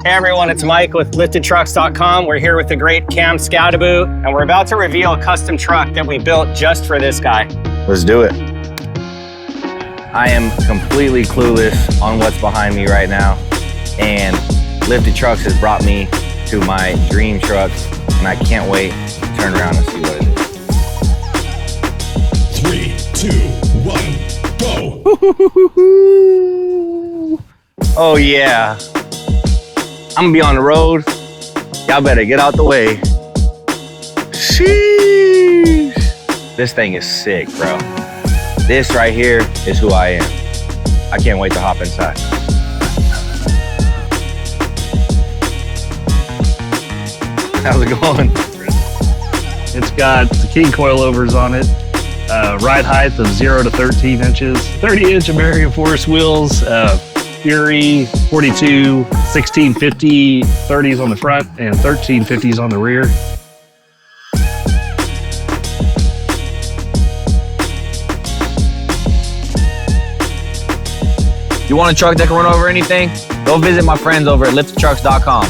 Hey everyone, it's Mike with liftedtrucks.com. We're here with the great Cam Skattebo, and we're about to reveal a custom truck that we built just for this guy. Let's do it. I am completely clueless on what's behind me right now, and Lifted Trucks has brought me to my dream truck, and I can't wait to turn around and see what it is. 3, 2, 1, go! Oh yeah. I'm gonna be on the road. Y'all better get out the way. Sheesh. This thing is sick, bro. This right here is who I am. I can't wait to hop inside. How's it going? It's got the king coilovers on it, ride height of 0 to 13 inches, 30-inch American Force wheels, Fury 42, 1650 30s on the front and 1350s on the rear. You want a truck that can run over anything? Go visit my friends over at liftedtrucks.com.